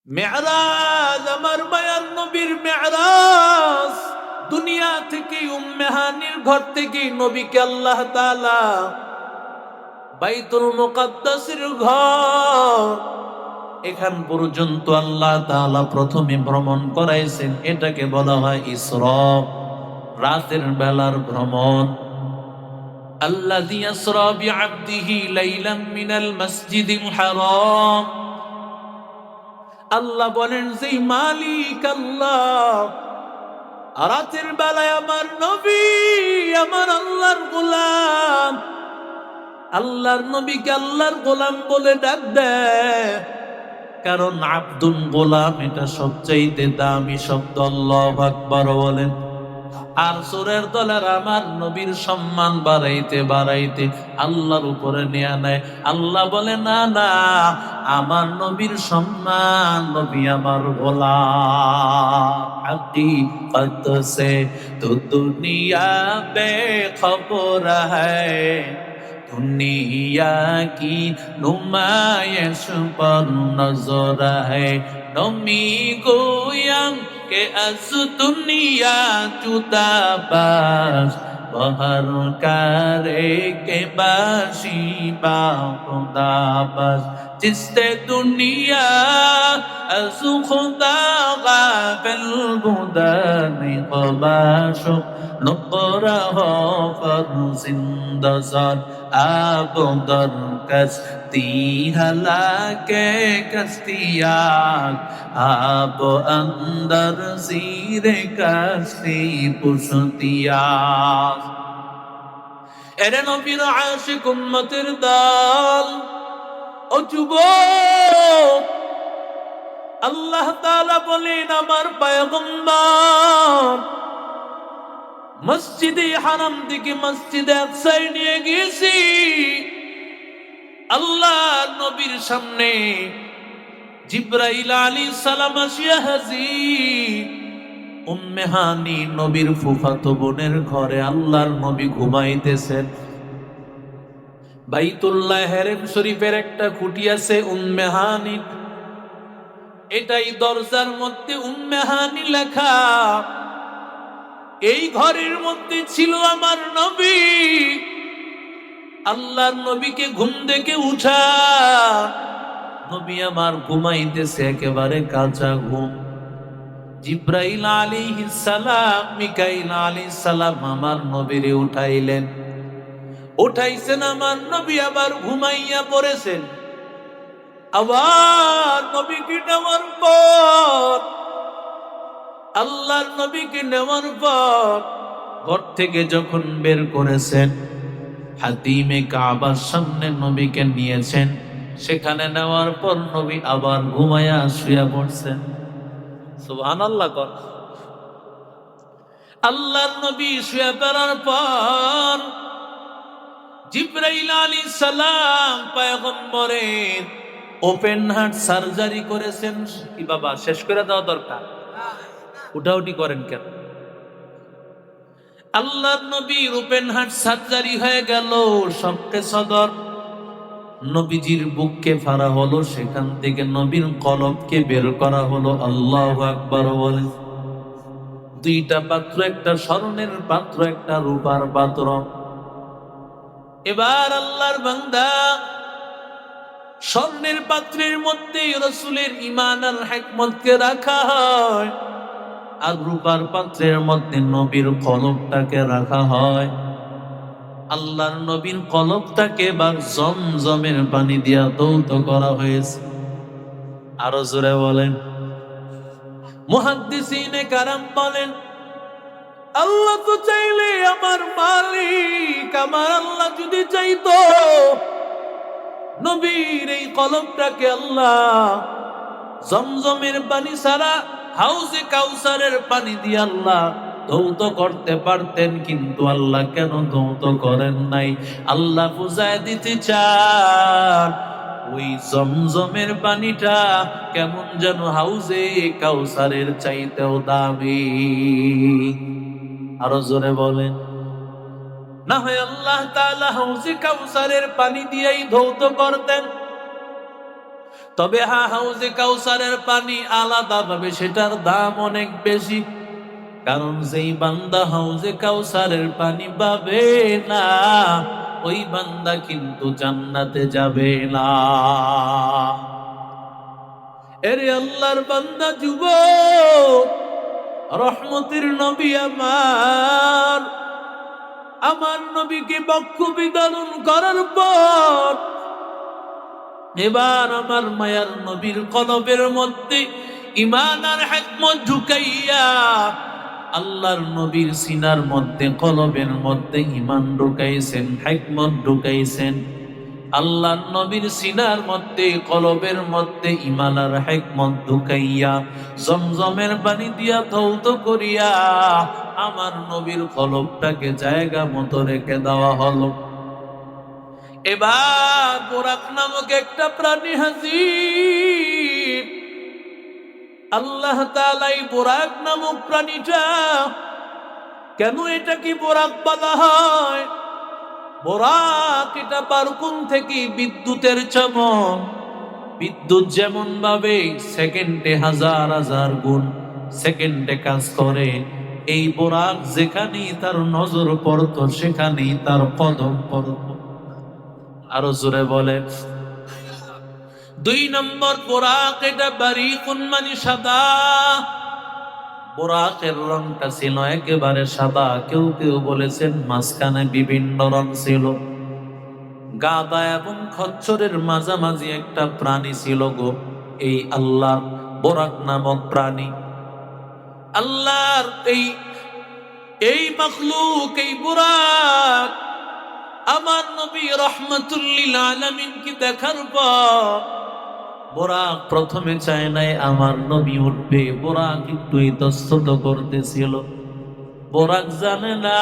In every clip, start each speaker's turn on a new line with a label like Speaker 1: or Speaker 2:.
Speaker 1: মেরাজ, আমার মায়ার নবীর মেরাজ। দুনিয়া থেকে উম্মে হানির ঘর থেকে নবীকে আল্লাহ তাআলা বাইতুল মুকাদ্দাসের ঘর এখান পর্যন্ত আল্লাহ তাআলা প্রথমে ভ্রমণ করাইছেন। এটাকে বলা হয় ইসরা, রাতের বেলার ভ্রমণ। আল্লাযী ইসরা বিআবদিহি লাইলাম মিনাল মাসজিদিল হারাম। আল্লাহ বলেন, যেই মালিক আল্লাহ রাতের বেলায় আমার নবী, আমার আল্লাহর গোলাম, আল্লাহর নবীকে আল্লাহর গোলাম বলে ডাক দেয়। কারণ আব্দুল গোলাম এটা সবচাইতে দামি শব্দ। আল্লাহু আকবার বলেন। আর সূরার দলের আমার নবীর সম্মান বাড়াইতে বাড়াইতে আল্লাহর উপরে নিয়ে নেয়। আল্লাহ বলে, না না, আমার নবীর সম্মান, নবী আমার গোলাম। হকীকত সে তো দুনিয়া বেখবর হ্যায়, দুনিয়া কি নুমায়শ পর নজর হ্যায়। নবী গোয়াম के अस दुनिया जुदा बास बहर करे के बाशी बा खुदा बस जिससे दुनिया अस खुदा गाफिल बुदानी खबाशो नुकरा हो फर जिंदा ज़ात आप दर कस्ती हलाके कस्तियाक आप अंदर ज़ीरे कस्ती पुश्तियाक। এরে নবীর আশিক উম্মতের দল, ও যুবক, আল্লাহ তাআলা বলেন, আমার পয়গম্বর মসজিদে হারাম থেকে মসজিদে আকসায় নিয়ে গিয়েছি। আল্লাহ নবীর সামনে জিবরাইল আলাইহিস সালাম আসিয়া হাজির। উম্মে হানি নবীর ফুফাতো বোনের ঘরে আল্লাহর নবী ঘুমাইতেছেন। বাইতুল্লাহ হেরেম শরীফের একটা খুঁটি আছে উম্মে হানি, এটাই দরজার মধ্যে উম্মে হানি লেখা। এই ঘরের মধ্যে ছিল আমার নবী। আল্লাহর নবীকে ঘুম থেকে উঠা, নবী আমার ঘুমাইতেছে একেবারে কাঁচা ঘুম। জিবরাইল আলাইহিস সালাম, মিকাইল আলাইহিস সালাম আমার নবীরে উঠাইলেন। উঠাইছেন, আমার নবী আবার ঘুমাইয়া পড়েছেন। আবার নবীকে নেওয়ার পর, আল্লাহর নবীকে নেওয়ার পর ঘর থেকে যখন বের করেছেন, হাতিমে কাবার সামনে নবীকে নিয়েছেন। সেখানে নেওয়ার পর নবী আবার ঘুমায়া শুয়ে পড়ছেন। সুবহানাল্লাহ। কর আল্লাহর নবী শুয়ে পড়ার পর জিবরাইল আলাইহিস সালাম পয়গম্বরের ওপেন হার্ট সার্জারি করেছেন। কি বাবা, শেষ করে দেওয়া দরকার? উঠাউটি করেন কেন? আল্লাহর নবীর ওপেন হার্ট সার্জারি হয়ে গেল। শক্কে সদর নবীজির বুককে ফাড়া হলো, সেখান থেকে নবীর কলবকে বের করা হলো। আল্লাহু আকবার বলে। দুইটা পাত্র, একটা স্বর্ণের পাত্র, একটা রূপার পাত্র। এবার আল্লাহর বান্দা স্বর্ণের পাত্রের মধ্যে রাসূলের ঈমান আর হিকমতকে রাখা হয়, আর রূপার পাত্রের মধ্যে নবীর কলবটাকে রাখা হয়। আল্লাহর নবীর কলবটাকে এবার জমজমের পানি দিয়া ধৌত করা হয়েছে। আরো জোরে বলেন। মুহাদ্দিসিনে কারাম বলেন, আল্লাহ তো চাইলে, আমার মালিক আমার আল্লাহ যদি চাইতো, নবীর এই কলবটাকে আল্লাহ জমজমের পানি ছাড়া হাউজে কাউসারের পানি দিয়ে আল্লাহ ধৌত করতে পারতেন। কিন্তু আল্লাহ কেন ধৌত করেন নাই? আল্লাহ বুঝায় দিতে চান, ওই জমজমের পানিটা কেমন যেন হাউজে কাউসারের চাইতেও দামি। আরো জোরে বলেন। না হয় আল্লাহ তাআলা হাউজে কাউসারের পানি দিয়েই ধৌত করতেন। তবে হাউজে কাউসারের পানি আলাদা ভাবে সেটার দাম অনেক বেশি। কারণ যেই বান্দা হাউজে কাউসারের পানি পাবে না, ওই বান্দা কিন্তু জান্নাতে যাবে না। এরে আল্লাহর বান্দা যুবক, রহমতের নবী আমার নবীকে বক্ষ বিদারণ করার পর এবার আমার মায়ার নবীর কলবের মধ্যে ঈমান আর হিকমত ঢুকাইয়া, আল্লাহর নবীর সিনার মধ্যে কলবের মধ্যে ঈমান ঢুকাইছেন, হিকমত ঢুকাইছেন। আল্লাহর নবীর সিনার মধ্যে কলবের মধ্যে ঈমান আর হিকমত ঢুকাইয়া জমজমের পানি দিয়া ধৌত করিয়া আমার নবীর কলবটাকে জায়গা মতো রেখে দেওয়া হলো। এবার বোরাক নামক একটা প্রাণী হাজির। আল্লাহ তাআলা এই বোরাক নামক প্রাণীটা, কেন এটা কি বোরাক বলা হয়? বোরাক এটা বারকুন থেকে বিদ্যুতের চমক। বিদ্যুৎ যেমন ভাবে সেকেন্ডে হাজার হাজার গুণ সেকেন্ডে কাজ করে, এই বোরাক যেখানেই তার নজর পড়তো সেখানেই তার কদম পড়তো। আরো জোরে বলে। 2 নম্বর বোরাক এটা বারিকুন মানে সাদা। বোরাকের রংটা ছিল একেবারে সাদা, কেউ কেউ বলেছেন মাঝখানে বিভিন্ন রং ছিল। গাদা এবং খচ্চরের মাঝামাঝি একটা প্রাণী ছিল গো, এই আল্লাহর বোরাক নামক প্রাণী। আল্লাহর এই মাখলুক, এই বোরাক আমার নবী রহমাতুল লিল আলামিন কি দেখার পর বোরাক প্রথমে চায় নাই আমার নবী উঠবে। বোরাক একটু ইতস্তত করতেছিল। বোরাক জানে না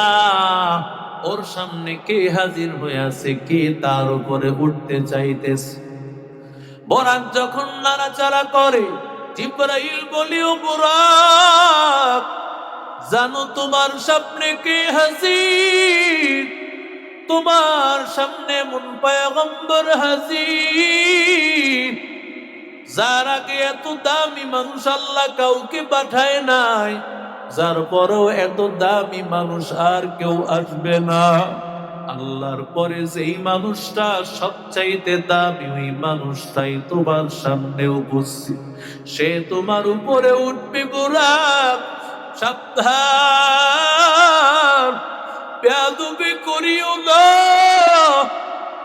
Speaker 1: ওর সামনে কে হাজির হয়ে আছে, কে তার উপরে উঠতে চাইতেছে। বোরাক যখন নাড়াচাড়া করে, জিবরাইল বলে, ও বোরাক, জানো তোমার সামনে কে হাজির? তোমার সামনে এমন পয়গম্বর হাজির, যার আগে এত দামি মানুষ আল্লাহ কাউকে পাঠায় নাই, যার পরেও এত দামি মানুষ আর কেউ আসবে না। আল্লাহর পরে যেই মানুষটা সবচাইতে দামি, ওই মানুষটাই তোমার সামনে উপস্থিত, সে তোমার উপরে উঠবে। বোরাক সাবধান, বেয়াদবি করিও না,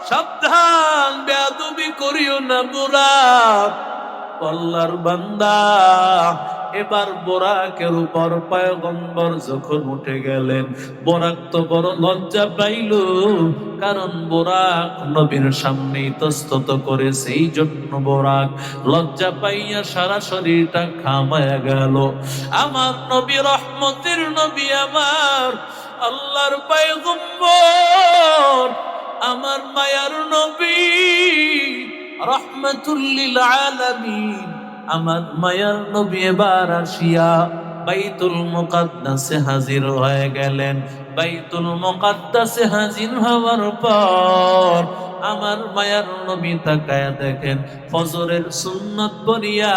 Speaker 1: সাবধান, বেয়াদবি করিও না বোরাক। আল্লাহর বান্দা, এবার বোরাকের উপর পয়গম্বর যখন উঠে গেলেন, বোরাক তো বড় লজ্জা পাইল, কারণ বোরাক নবীর সামনে ইতস্তত করে, সেই জন্য বোরাক লজ্জা পাইয়া সারা শরীরটা ঘামায়া গেল। আমার নবী রহমতের নবী, আমার আল্লাহর পয়গম্বর, আমার মায়ার নবী রহমাতুল লিল আলামিন, আমার মায়ার নবী এবার আসিয়া বাইতুল মুকাদ্দাসে হাজির হয়ে গেলেন। বাইতুল মুকাদ্দাসে হাজির হওয়ার পর আমার মায়ার নবী তাকায়া দেখেন, ফজরের সুন্নত পড়িয়া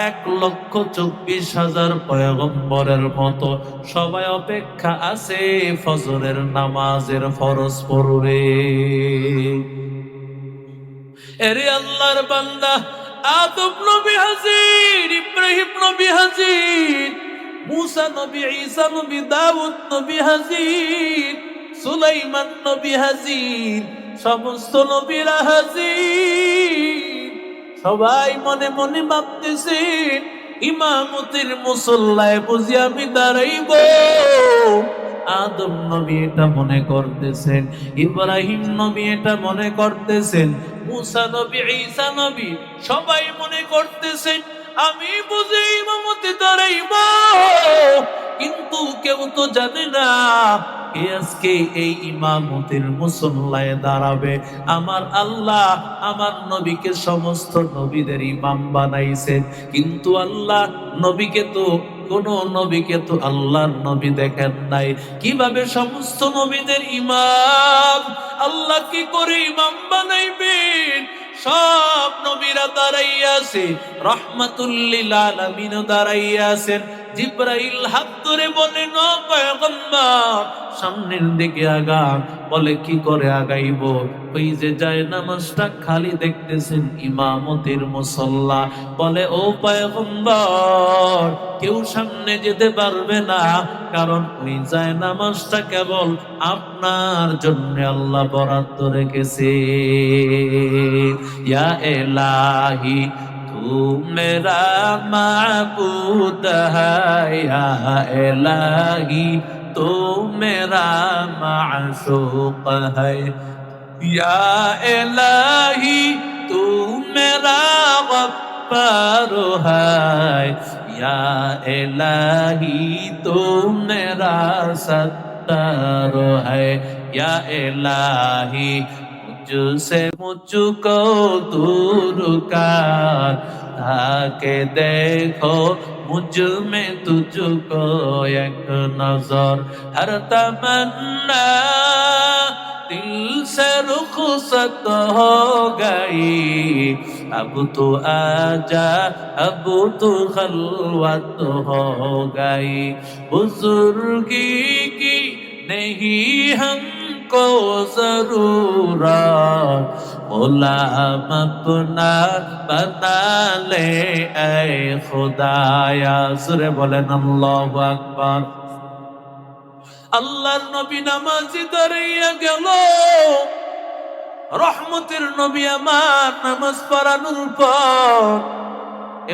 Speaker 1: 1,24,000 পয়গম্বরের মতো সবাই অপেক্ষা আছে ফজরের নামাজের ফরজ পড়বে। এরে আল্লাহর বান্দা, আদম নবী হাজির, ইব্রাহিম নবী হাজির, মুসা নবী, ঈসা নবী, দাউদ নবী হাজির, সুলাইমান নবী হাজির, সমস্ত নবীরা হাজির। সবাই মনে মনে ভাবতেছে, ইমামতের মুসল্লায় বুঝি আমি দাঁড়াইব। আদম নবী এটা মনে করতেছেন, ইব্রাহিম নবী এটা মনে করতেছেন, মুসা নবী, ঈসা নবী সবাই মনে করতেছেন আমি বুঝি ইমামতে দাঁড়াইব। কিন্তু কেউ তো জানে না কে আজকে এই ইমামতের মুসল্লায় দাঁড়াবে। আমার আল্লাহ আমার নবীকে সমস্ত নবীদের ইমাম বানাইছেন, কিন্তু আল্লাহ নবীকে তো আল্লাহর নবী দেখেন নাই। কিভাবে সমস্ত নবীদের ইমাম আল্লাহ কি করে ইমাম বানাইবেন? সব নবীরা দাঁড়াইয়া আছে, রাহমাতুল লিল আলামিন দাঁড়াইয়া আছেন। জিবরাইল হাত ধরে বলেন, ও পয়গম্বর সামনের দিকে আগান। বলে কি করে আগাইব? ওই যে যায় নামাজটা খালি দেখতেছেন, ইমামতির মুসাল্লা। বলে ও পয়গম্বর কেউ সামনে যেতে পারবে না, কারণ ওই যায় নামাজটা কেবল আপনার জন্য আল্লাহ বরাদ্দ রেখেছে। ইয়া ইলাহি तू मेरा माबूद है, या इलाही तू मेरा माशूक है, या इलाही तू मेरा गफ्फार है, या इलाही तू मेरा सत्तार है, या इलाही मुझसे मुझको दूर कर, ताके देखो मुझ में तुझको एक नजर। हर तमन्ना दिल से रुखसत हो गई, अब तो आजा अब तो खलवत हो गई। बुजुर्गी की नहीं हमको जरूरत, गुलाम अपना बना ले ऐ खुदाया। सुरे बोलेन अल्लाहु আকবার। আল্লাহর নবী নামাজি দাঁড়াইয়া গেল। রহমতের নবী আমার নামাজ পড়ানোর পর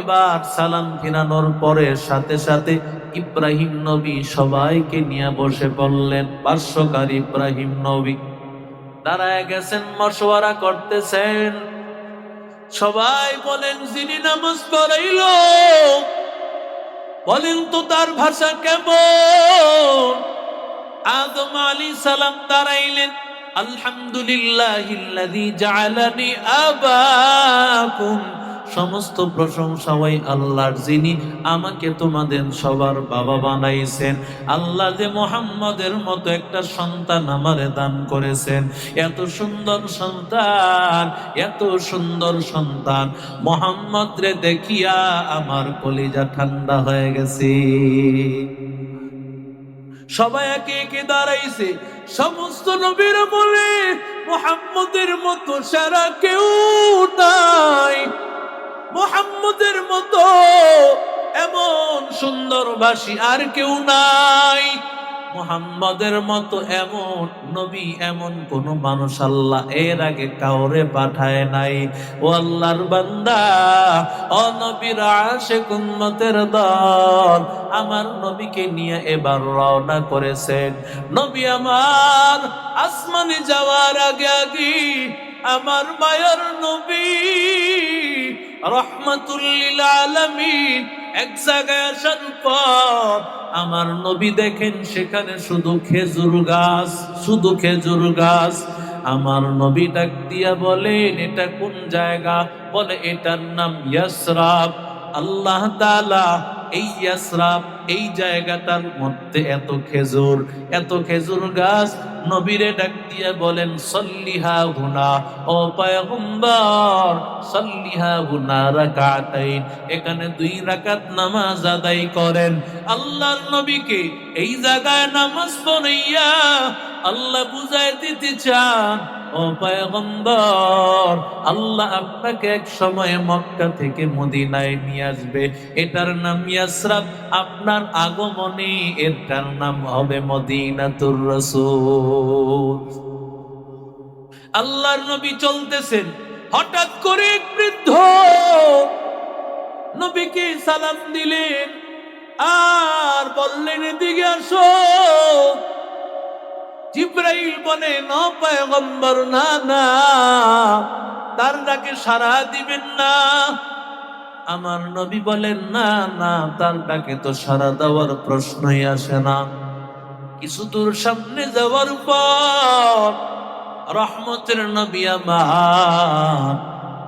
Speaker 1: এবার সালাম ফিরানোর পরে সাথে সাথে ইব্রাহিম নবী সবাইকে নিয়ে বসে পড়লেন। ভাষ্যকার ইব্রাহিম নবী দাঁড়ায় গেছেন, মশওয়ারা করতেছেন। সবাই বলেন যিনি নামাজ পড়াইল বলেন তো তার ভাষা কেমন? আদম আলাইহিস সালাম দাঁড়াইলেন, আলহামদুলিল্লাহিল্লাযী জাআলানি আবাকুম, সমস্ত প্রশংসা ওই আল্লাহর যিনি আমাকে তোমাদের সবার বাবা বানাইছেন। আল্লাহ যে মুহাম্মদের মতো একটা সন্তান আমারে দান করেছেন, এত সুন্দর সন্তান, এত সুন্দর সন্তান। মুহাম্মদ রে দেখিয়া আমার কলিজা ঠান্ডা হয়ে গেছে। সবাই একে একে দাঁড়াইছে। সমস্ত নবীরা বলে মুহাম্মদের মতো সারা কেউ নাই, মুহাম্মদের মতো এমন সুন্দর ভাষী আর কেউ নাই, মুহাম্মদের মতো এমন নবী এমন কোন মানুষ আল্লাহ এর আগে কাউরে পাঠায় নাই। ও আল্লাহর বান্দা, ও নবীর আশিক উম্মতের দল আমার নবীকে নিয়ে এবার রওনা করেছেন। নবী আমার আসমানে যাওয়ার আগে আগে আমার মায়ের নবী রহমাতুল লিল আলামিন এক জায়গায় আসার পর আমার নবী দেখেন সেখানে শুধু খেজুর গাছ, শুধু খেজুর গাছ। আমার নবী ডাক দিয়া বলেন এটা কোন জায়গা? বলে এটার নাম ইয়াসরাব। আল্লাহ তাআলা এই ইয়াসরাব এই জায়গাটার মধ্যে এত খেজুর, এত খেজুর গাছ। নবীরে ডাক দিয়া বলেন সল্লিহা হুনা, ও পয়গম্বর সল্লিহা হুনা রাকাতাইন, এখানে 2 রাকাত নামাজ আদায় করেন। আল্লাহর নবীকে এই জায়গায় নামাজ পড়াইয়া আল্লাহ বুঝায় দিতে চান, ও পয়গম্বর আল্লাহ আপনাকে এক সময় মক্কা থেকে মদিনায় নিয়ে আসবে, এটার নাম ইয়াসরাব। আপনার আগমনে এটার নাম হবে মদিনাতুর রাসূল। আল্লাহর নবী চলতেছেন, হঠাৎ করে এক বৃদ্ধ নবীকে সালাম দিলেন আর বললেন এদিকে আসো। জিবরাইল বলে না পয়গম্বর, না না, তার ডাকে সাড়া দিবেন না। আমার নবী বলেন না না, তার ডাকে তো সাড়া দেওয়ার প্রশ্নই আসে না। কিছু দূর সামনে যাওয়ার পর রহমতের নবী আমার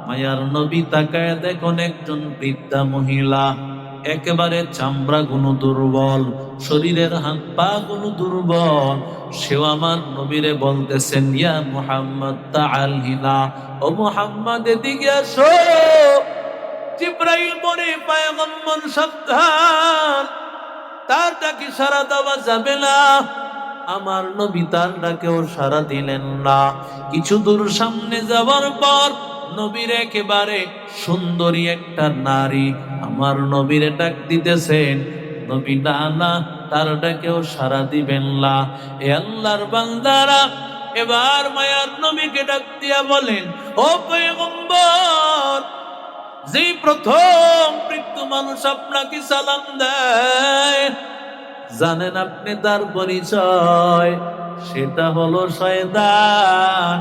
Speaker 1: মায়ার নবী তাকায় দেখুন একজন বৃদ্ধা মহিলা একেবারে চামড়া গুলো দুর্বল, শরীরের হাত পা গুলো দুর্বল। সেও আমার নবীরে বলতেছেন, ইয়া মুহাম্মদ তাআল হিনা, ও মুহাম্মদ এদিকে আসো। জিবরাইল বলে, পয়গম্বর সাবধান, তার ডাকে সাড়া দেওয়া যাবে না। আমার নবী তার ডাকেও সাড়া দিলেন না। কিছু দূর সামনে যাওয়ার পর নবীর একেবারে সুন্দরী একটা নারী আমার নবীরে ডাক দিতেছেন। নবী না, তার ডাকেও সাড়া দিবেন না। এ আল্লাহর বান্দারা, এবার মায়ার নবীকে ডাক দিয়া বলেন, ও পয়গম্বর, যেই প্রথম মৃত্যু মানুষ আপনাকে সালাম দেয়, জানেন আপনি তার পরিচয়? সেটা হলো শয়তান।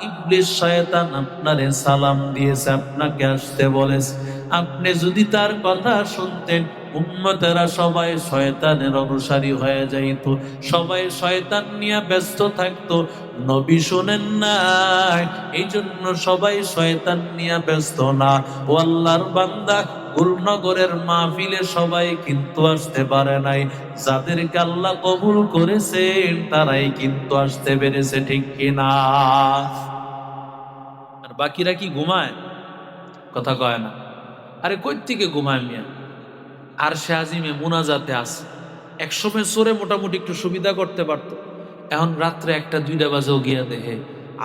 Speaker 1: ইবলিস শয়তান আপনারে সালাম দিয়েছে, আপনাকে আসতে বলেছে। আপনি যদি তার কথা শুনতেন, উম্মতেরা সবাই শয়তানের অনুসারী হয়ে যাইত, সবাই শয়তান নিয়ে ব্যস্ত থাকতো। নবী শোনেন নাই, এই জন্য সবাই শয়তান নিয়ে ব্যস্ত না। ও আল্লাহর বান্দা, গুলনগরের মাহফিলে সবাই কিন্তু আসতে পারে নাই। যাদেরকে আল্লাহ কবুল করেছেন তারাই কিন্তু আসতে পেরেছে, ঠিক কিনা? আর বাকিরা কি ঘুমায়? কথা কয় না। আরে কই থেকে ঘুমায় মিয়া? আর সে আজিমে মুনাজাতে আছে। একসময় সরে মোটামুটি একটু সুবিধা করতে পারতো, এখন রাত্রে 1টা 2টা বাজেও গিয়া দেখে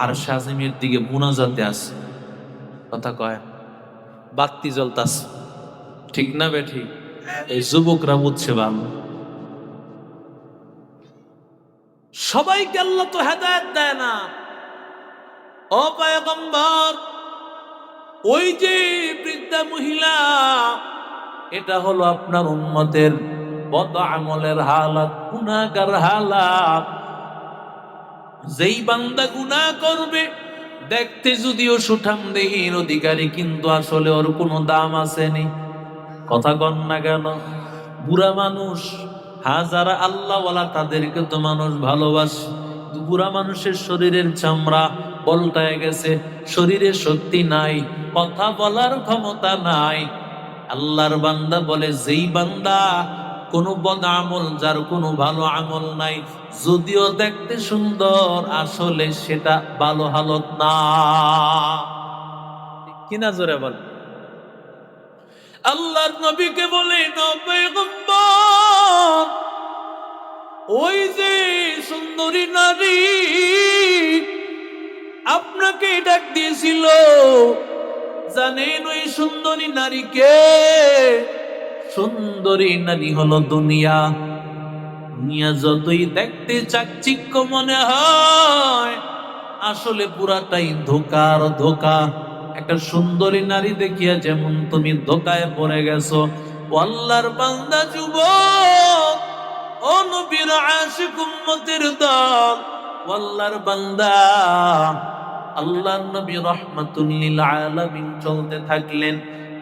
Speaker 1: আর সে আজিমের দিকে মুনাজাতে আছে। কথা কয়, বাত্তি জ্বলতাছে, ঠিক না বে ঠিক? এই যুবকরা বুঝছে ভালো। সবাইকে আল্লাহ তো হেদায়েত দেয় না। ও পয়গম্বর, ওই যে বৃদ্ধা মহিলা, এটা হলো আপনার উম্মতের বদ আমলের হালাত, গুনাহগার হালাত। যেই বান্দা গুনাহ করবে, দেখতে যদিও সুঠাম দেহের অধিকারী, কিন্তু আসলে ওর কোনো দাম আসেনি। কথা কন না কেন? বুড়া মানুষ, যারা আল্লাহওয়ালা তাদেরকে তো মানুষ ভালোবাসে। বুড়া মানুষের শরীরের চামড়া পল্টায় গেছে, শরীরে শক্তি নাই, কথা বলার ক্ষমতা নাই। আল্লাহর বান্দা বলে, যেই বান্দা কোনো বদ আমল, যার কোনো ভালো আমল নাই, যদিও দেখতে সুন্দর, আসলে সেটা ভালো হালত না। কিনা জোরে বল। আল্লাহর নবীকে বলে, পয়গম্বর, ওই যে সুন্দরী নারী আপনাকে ডাক দিয়েছিল, জানেন ওই সুন্দরী নারীকে? সুন্দরী নারী হলো দুনিয়া। দুনিয়া যতই দেখতে চাকচিক্য মনে হয়, আসলে পুরাটাই ধোকার ধোকা। একটা সুন্দরী নারী দেখিয়া যেমন তুমি ধোকায় পড়ে গেছো। আল্লাহর বান্দা যুবক, ও নবীর আশিক উম্মতের দল, আল্লাহর বান্দা, আল্লাহর নবী রাহমাতুল লিল আলামিন চলতে থাকলেন।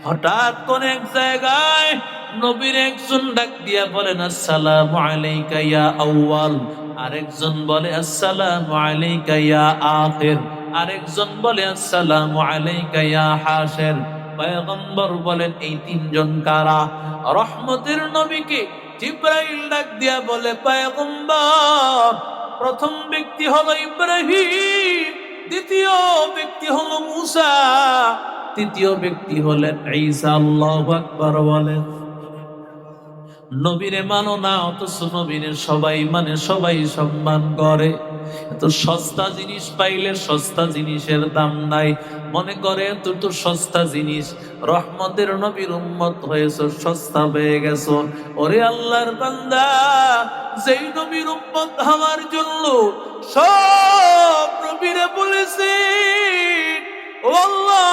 Speaker 1: হঠাৎ কোন এক জায়গায় নবীর একজন ডাক দিয়া বলেন, আসসালামু আলাইকা ইয়া আউয়াল। আরেকজন বলে, আসসালামু আলাইকা ইয়া আখির। আরেকজন বলে, আসসালামু আলাইকা ইয়া হাশির। পয়গম্বর বলেন, এই তিনজন কারা? রহমতের নবীকে জিবরাইল ডাক দিয়া বলে, পয়গম্বর, প্রথম ব্যক্তি হলো ইব্রাহিম, দ্বিতীয় ব্যক্তি হলো মুসা, তৃতীয় ব্যক্তি হলেন ঈসা। আল্লাহু আকবার বলেন। নবীরে মানো না, অথচ নবীরে সবাই মানে, সবাই সম্মান করে। এত সস্তা জিনিস পাইলে সস্তা জিনিসের দাম নাই, মনে করে তো সস্তা জিনিস, রহমতের নবীর উম্মত হয়েছে, সস্তা পেয়ে গেছো। ওরে আল্লাহর বান্দা, যেই নবীর উম্মত হওয়ার জন্য সব নবীরা বলেছে, ও আল্লাহ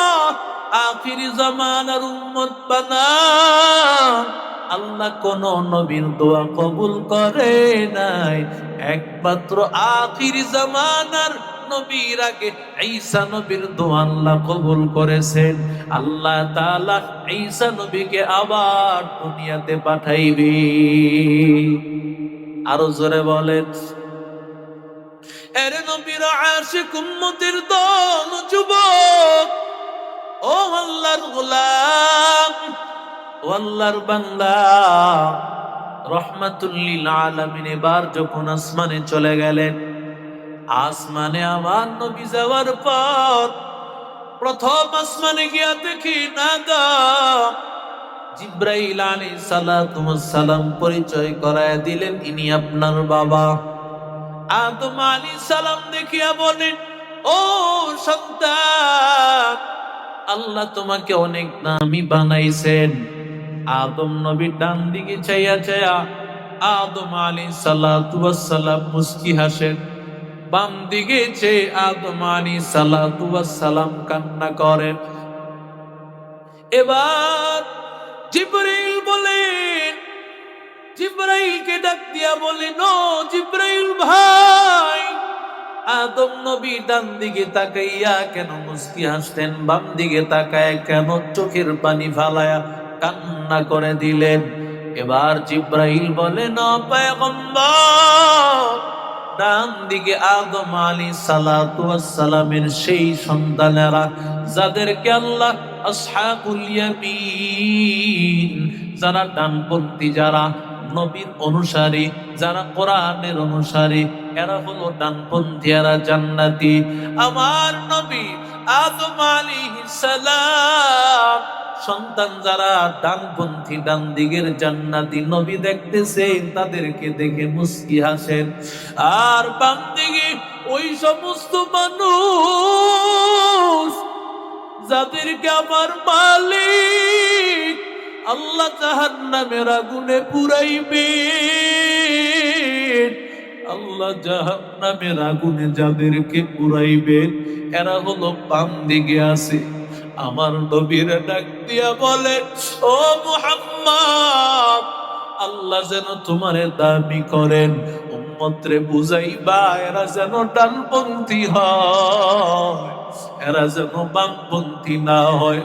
Speaker 1: আখিরি জামানার উম্মত বানাও, আল্লাহ কোন নবীর দোয়া কবুল করে নাই। একমাত্র আখিরি জামানার নবীর আগে ঈসা নবীর দোয়া আল্লাহ কবুল করেছেন। আল্লাহ তাআলা ঈসা নবীকে আবার দুনিয়াতে পাঠাইবে। আরো জোরে বলেন। এর নবীর আশিক উম্মতের দল, যুবক, ও আল্লাহর গোলাম, ও আল্লাহর বান্দা, রহমাতুল লিল আলামিন এবার যখন আসমানে চলে গেলেন, আসমানে আমার নবী যাওয়ার পর প্রথম আসমানে গিয়া দেখি না গো, জিব্রাইল আলাইহিস সালাতু ওয়াস সালাম পরিচয় করায় দিলেন, ইনি আপনার বাবা। আদম আলাইহিস সালাম দেখিয়া বলেন, ও সন্তান, আল্লাহ তোমাকে অনেক দামি বানাইছেন। আদম নবী ডান দিকে চাইয়া চাইয়া আদম আলাইহিস সালাতু ওয়াস সালাম মুস্কি হাসেন, বাম দিকে চেয়ে আদম আলাইহিস সালাতু ওয়াস সালাম কান্না করেন। এবার জিবরাইল বলেন, জিবরাইলকে ডাক দিয়া বলেন, ও জিবরাইল ভাই, আদম নবী ডান দিকে তাকাইয়া কেন মুস্কি হাসতেন, বাম দিকে তাকায় কেন চোখের পানি ফালায়া কান্না করে দিলেন? এবার জিবরাইল বলেন, ও পয়গম্বর, ডান দিকে আদম আলাইহিস সালাতু ওয়াস সালামের সেই সন্তানেরা যাদেরকে আল্লাহ আসহাবুল ইয়ামিন, যারা ডানপন্থী, যারা নবীর অনুসারী, যারা কোরআনের অনুসারী, এরা হলো ডানপন্থী, এরা জান্নাতি। আমার নবী আদম আলাইহিস সালাম সন্তান যারা ডানপন্থী, ডান দিকের জান্নাতি নবী দেখতেছেন, তাদেরকে দেখে মুস্কি হাসেন। আর বাম দিকে ওই সমস্ত মানুষ যাদেরকে আমার মালিক আল্লাহ জাহান্নামের আগুনে পুরাইবে, আল্লাহ জাহান্নামের আগুনে যাদেরকে পুরাইবে, এরা হলো বাম দিকে আছে। আমার নবীর ডাক দিয়া বলে, ও মুহাম্মদ, আল্লাহ যেন তোমারে দামি করেন, উম্মতরে বুঝাইবা এরা যেন ডানপন্থী হয়, এরা যেন বামপন্থী না হয়।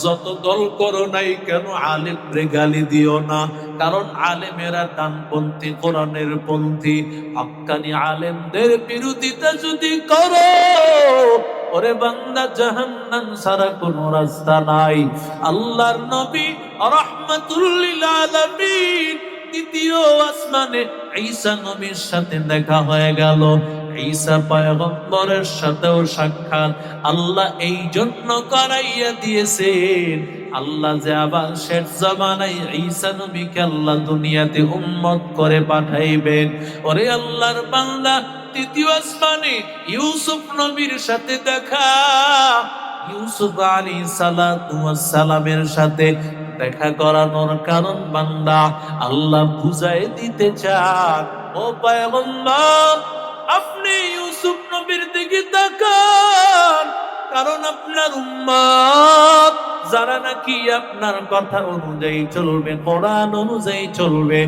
Speaker 1: যত দল করো নাই কেন আলেমরে গালি দিও না, কারণ আলেমেরা ডানপন্থী, কোরআনের পন্থী। হক্কানি আলেমদের বিরোধিতা যদি করো, ওরে বান্দা, জাহান্নাম ছাড়া কোনো রাস্তা নাই। আল্লাহর নবী রাহমাতুল লিল আলামিন দ্বিতীয় আসমানে ঈসা নবীর সাথে দেখা হয়ে গেল। ঈসা পয়গম্বরের সাথেও সাক্ষাৎ আল্লাহ এই জন্য করাইয়া দিয়েছেন, আল্লাহ যে আবার শেষ জামানায় ঈসা নবীকে আল্লাহ দুনিয়াতে উম্মত করে পাঠাইবেন। ওরে আল্লাহর বান্দা, তৃতীয় আসমানে ইউসুফ নবীর সাথে দেখা, ইউসুফ আলাইহিস সালাতু ওয়াস সালামের সাথে দেখা করানোর কারণ বান্দা আল্লাহ বুঝাই দিতে চান, ও পয়গম্বর, আপনি ইউসুফ নবীর দিকে তাকান, কারণ আপনার উম্মত যারা নাকি আপনার কথা অনুযায়ী চলবে, কোরআন অনুযায়ী চলবে,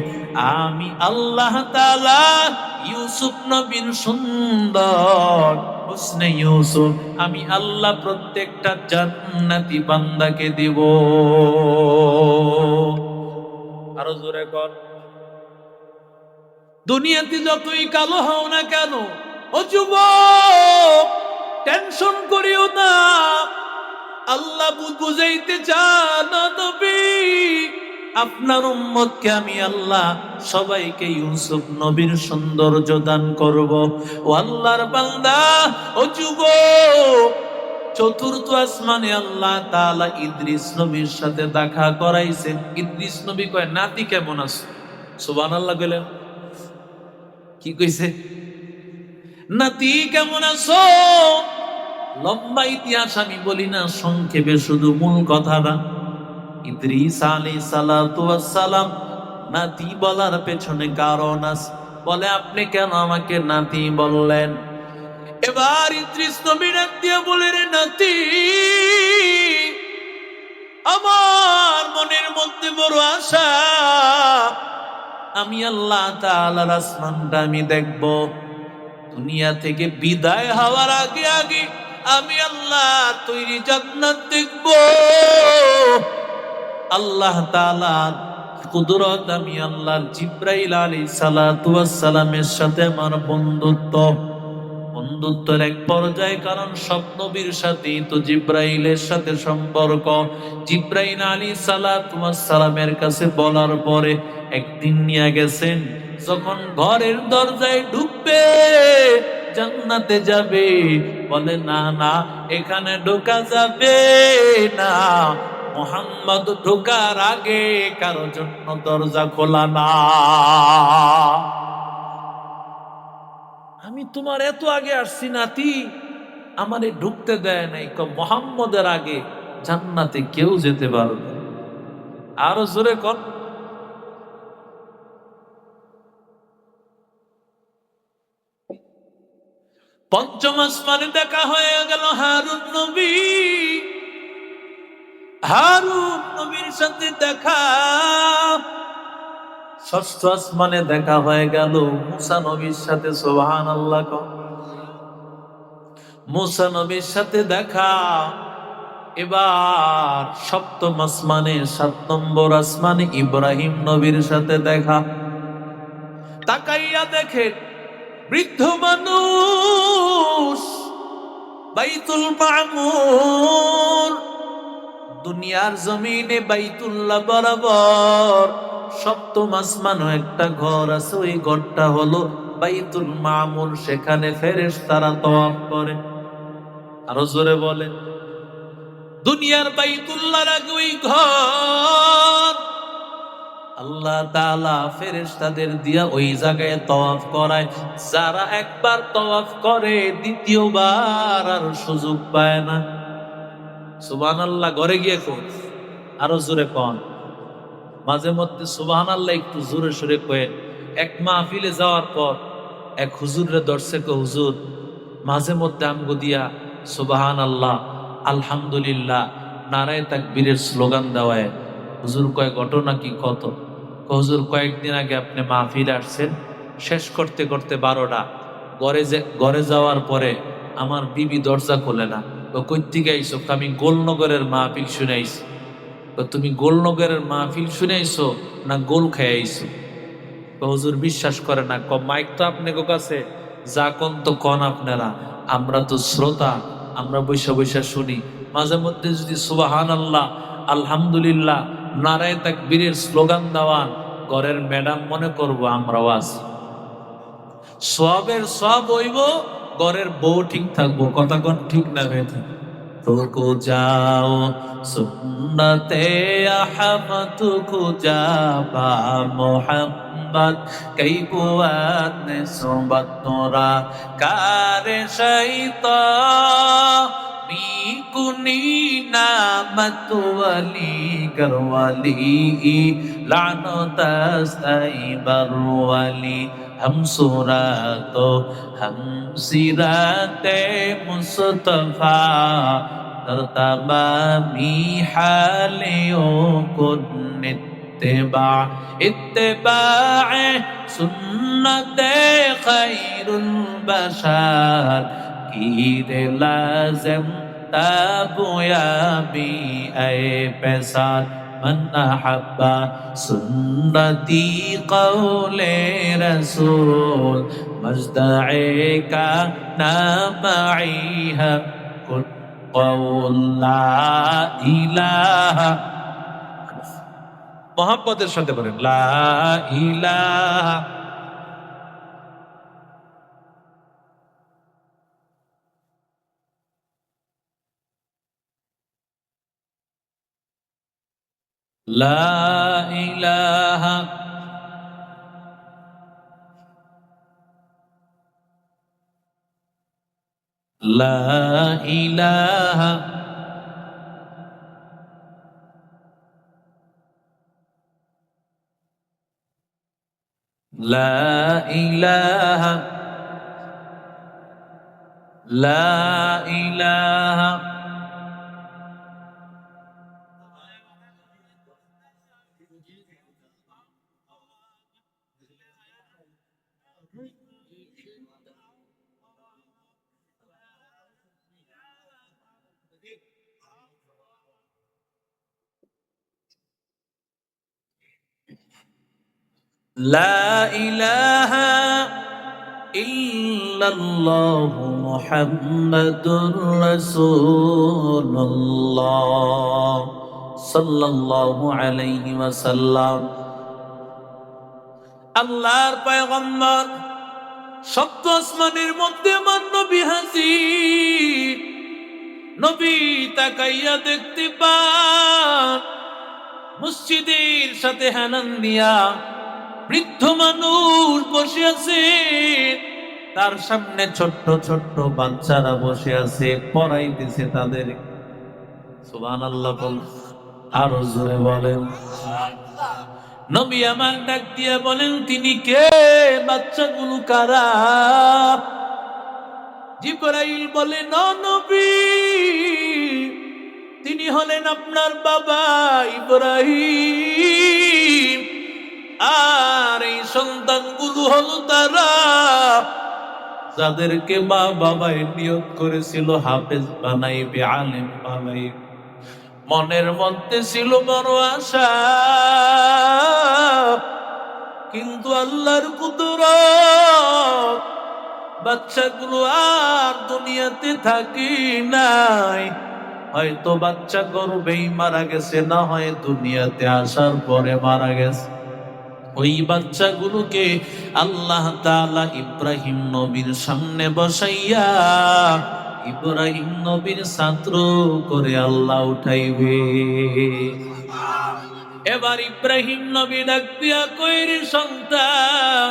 Speaker 1: আমি আল্লাহ তাআলা ইউসুফ নবীর সুন্দর হুসনে ইউসুফ আমি আল্লাহ প্রত্যেকটা জান্নাতি বান্দাকে দেব। আরো জোরে কর। দুনিয়াতে যতই কালো হও না কেন, ও যুবক, টেনশন করিও না, আল্লাহ বুঝাইতে চান, নবী আপনার উম্মতকে আমি আল্লাহ সবাইকে ইউসুফ নবীর সৌন্দর্য দান করব। ও আল্লাহর বান্দা, ও যুবক, চতুর্থ আসমানে আল্লাহ তাআলা ইদ্রিস নবীর সাথে দেখা করাইছেন। ইদ্রিস নবী কয়, নাতি কেমন আছো? সুবহানাল্লাহ বলেন। কি কইছে? নাতি কেমন আছো? লম্বা ইতিহাস আমি বলি না, সংক্ষেপে শুধু মূল কথাটা। ইদ্রিস আলাইহিস সালাতু ওয়াস সালাম নাতি বলার পেছনে কারণ আছে। বলে, আপনি কেন আমাকে নাতি বললেন? এবার ইদ্রিস নবী ডাক দিয়ে বলে, রে নাতি, আমার মনের মধ্যে বড় আশা, আমি আল্লাহ তাআলার আসমানটা আমি দেখব। দুনিয়া থেকে বিদায় হওয়ার আগে আগে আমি আল্লাহ তৈরি জান্নাত দেখব। আল্লাহ তাআলার কুদরত, আমি আল্লাহ জিব্রাইল আলাইহিস সালাতু ওয়াস সালামের সাথে আমার বন্ধুত্ব। বন্ধুত্বের এক পর্যায়ে, কারণ সব নবীর সাথেই তো জিব্রাইলের সাথে সম্পর্ক। জিব্রাইল আলাইহিস সালাতু ওয়াস সালামের কাছে বলার পরে একদিন নিয়ে গেছেন, যখন ঘরের দরজায় ঢুকবে, জান্নাতে যাবে, বলে না না, এখানে ঢোকা যাবে না, মুহাম্মদ ঢোকার আগে কারো জন্য দরজা খোলা না। আমি তোমার এত আগে আসছি নাতি, আমারে ঢুকতে দেয় নাই, মোহাম্মদের আগে জান্নাতে কেউ যেতে পারবে না। আরো জোরে কর। পঞ্চম আসমানে দেখা হয়ে গেল হারুন নবী, হারুন নবীর সাথে দেখা। ষষ্ঠ আসমানে দেখা হয়ে গেল মুসা নবীর সাথে, সুবহানাল্লাহ। মুসা নবীর সাথে দেখা। এবার সপ্তম আসমানে, 7 নম্বর আসমানে ইব্রাহিম নবীর সাথে দেখা। তাকাইয়া দেখে বৃদ্ধ মানুষ, বাইতুল মামুর, দুনিয়ার জমিনে বাইতুল্লাহ বরাবর সপ্তম আসমানও একটা ঘর আছে, ওই ঘরটা হলো বাইতুল মামুর। সেখানে ফেরেশতারা তওয়াফ করে। আরো জোরে বলে। দুনিয়ার বাইতুল্লাহর আগে ওই ঘর, আল্লাহ তাআলা ফেরেশতাদের দিয়া ওই জায়গায় তওয়াফ করায়। যারা একবার তওয়াফ করে দ্বিতীয়বার আর সুযোগ পায় না। সুবহানাল্লাহ। ঘরে গিয়ে কই, আরো জোরে কন। মাঝে মধ্যে সুবহানাল্লাহ একটু জোরে সোরে কয়ে। এক মাহফিলে যাওয়ার পর এক হুজুরে ধরছে, কো হুজুর, মাঝে মধ্যে আমগো দিয়া সুবহানাল্লাহ, আলহামদুলিল্লাহ, নারায়ে তাকবীরের স্লোগান দেওয়ায়। হুজুর কয় ঘটনা কি কত? হুজুর কয়েকদিন আগে আপনি মাহফিলে আসছেন, শেষ করতে করতে 12টা, ঘরে যাওয়ার পরে আমার বিবি দরজা খোলে না। ও কই থেকে আইছো? আমি গোলনগরের মাহফিল শুনাইছি। তুমি গোলনগরের মাহফিল শুনাইছো না গোল খেয়ে আইছো? হুজুর বিশ্বাস করে না। মাইক তো আপনাকে কাছে, যা কোন তো কন আপনারা, আমরা তো শ্রোতা, আমরা বৈশা বৈশা শুনি। মাঝে মধ্যে যদি সুবহানাল্লাহ, আলহামদুলিল্লাহ, নারায়ে তাকবীরের স্লোগান দেওয়ান, ঘরের ম্যাডাম মনে করবো আমরাও আছি। সবের সব হইব, ঘরের বউ ঠিক থাকবো। কথা কোন ঠিক না বেঠি? रुको जाओ सुन्नते अहमद को जाबा मोहम्मद कई कुआत ने सोबत नोरा कार शैता कुनी नामत वली करवली लानो तस्ताई बरवली हम सुरातो हम सिराते मुस्तफा तमामी हालियों को इत्तिबा सुन्नते खैरुल बशर कीरे लाज़िम ताबुयाबी ऐ पैसार मन अहब्बा सुन्नती कौले रसूल मजदए का नामई है कुल कौल ला इलाहा। मोहब्बतेर साथे बोलेन ला इलाहा। لا إله لا إله لا إله لا إله لا إله ইল্লাল্লাহু মুহাম্মাদুর রাসূলুল্লাহ সাল্লাল্লাহু আলাইহি ওয়াসাল্লাম। আল্লাহর পয়গম্বর সপ্ত আসমানের মধ্যে আমার নবী হাজির। নবী তাকাইয়া দেখতে পান মসজিদের সাথে হেলান দিয়া বৃদ্ধ মানুষ বসে আছে, তার সামনে ছোট্ট ছোট্ট বাচ্চারা বসে আছে, পড়াইতেছে তাদের। সুবহানাল্লাহ বল, আরো জোরে বলেন। নবী আমার ডাক দিয়া বলেন, তিনি কে? বাচ্চাগুলো কারা? জিবরাইল বলে, না নবী, তিনি হলেন আপনার বাবা ইব্রাহিম, আর এই সন্তানগুলো হলো তারা যাদেরকে মা বাবায় নিয়ত করেছিল হাফেজ বানাইবে, আলেম বানাইবে। মনের মধ্যে ছিল বড় আশা, কিন্তু আল্লাহর কুদরত বাচ্চাগুলো আর দুনিয়াতে থাকি নাই। হয়তো বাচ্চা গর্ভেই মারা গেছে, না হয় দুনিয়াতে আসার পরে মারা গেছে। ওই বাচ্চাগুলোকে আল্লাহ তাআলা ইব্রাহিম নবীর সামনে বসাইয়া ইব্রাহিম নবীর ছাত্র করে আল্লাহ উঠাইবে। এবার ইব্রাহিম নবী ডাক দিয়া কইরে, সন্তান,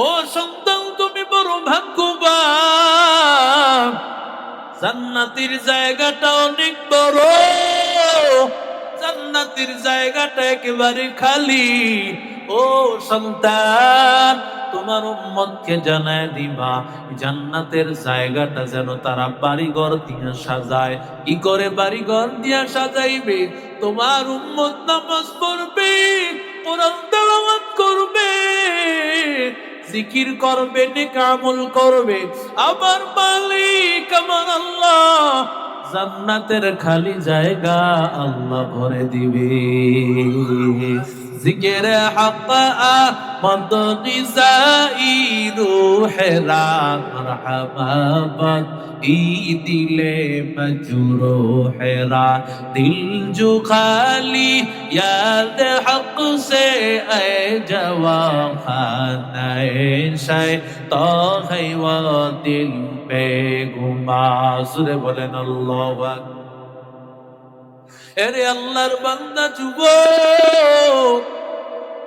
Speaker 1: ও সন্তান, তুমি বড় ভাগ্যবান, জান্নাতের জায়গাটা অনেক বড়, জান্নাতের জায়গাটা একেবারে খালি। ও সন্তান, তোমার উম্মতকে জানায় দিবা জান্নাতের জায়গাটা যেন তারা বাড়িঘর দিয়ে সাজায়। কি করে বাড়িঘর দিয়া সাজাইবে? তোমার উম্মত নামাজ পড়বে, কোরআন তেলাওয়াত করবে, জিকির করবে, নেক আমল করবে। আবার মালিক আমার আল্লাহ জান্নাতের খালি জায়গা আল্লাহ ভরে দিবে। জিকিরে হক আহমদ গিজাই রূহেরা মারহাবা ই দিলে মজরূহেরা দিল জো খালি याद हक से ऐ जवा खानाए शाय तो है वो दिल बेगुमा। सुरे बोलेन अल्लाहु আকবার। এরে আল্লাহর বান্দা যুবক,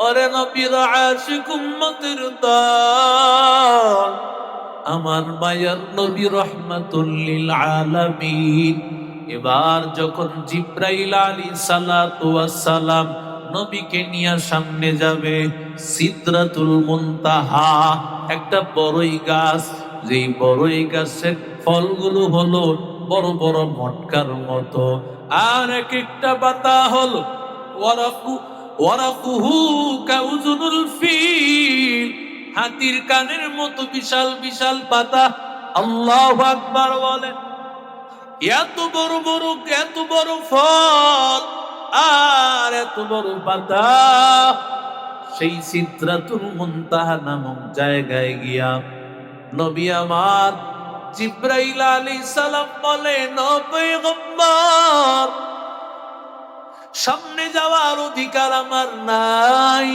Speaker 1: ওরে নবীর আশিক উম্মতের দল, আমার মায়ার নবী রহমাতুল লিল আলামিন। এবার যখন জিব্রাইল আলাইহিস সালাতু ওয়াস সালাম নবীকে নিয়ে সামনে যাবে, সিদরাতুল মুনতাহা একটা বড়ই গাছ, যেই বড়ই গাছের ফলগুলো হলো বড় বড় মটকার মতো, আর এক একটা পাতা হলো ওয়ারাকুহু কাউজুনুল ফিল, হাতির কানের মতো বিশাল বিশাল পাতা। আল্লাহু আকবার বলেন। এত বড় বড়, এত বড় ফল আর এত বড় পাতা, সেই সিদরাতুল মুনতাহা নামক জায়গায় গিয়া নবী আমার জিব্রাইল আলাইহিস সালাম বলেন, ও পয়গম্বর, সামনে যাওয়ার অধিকার আমার নাই,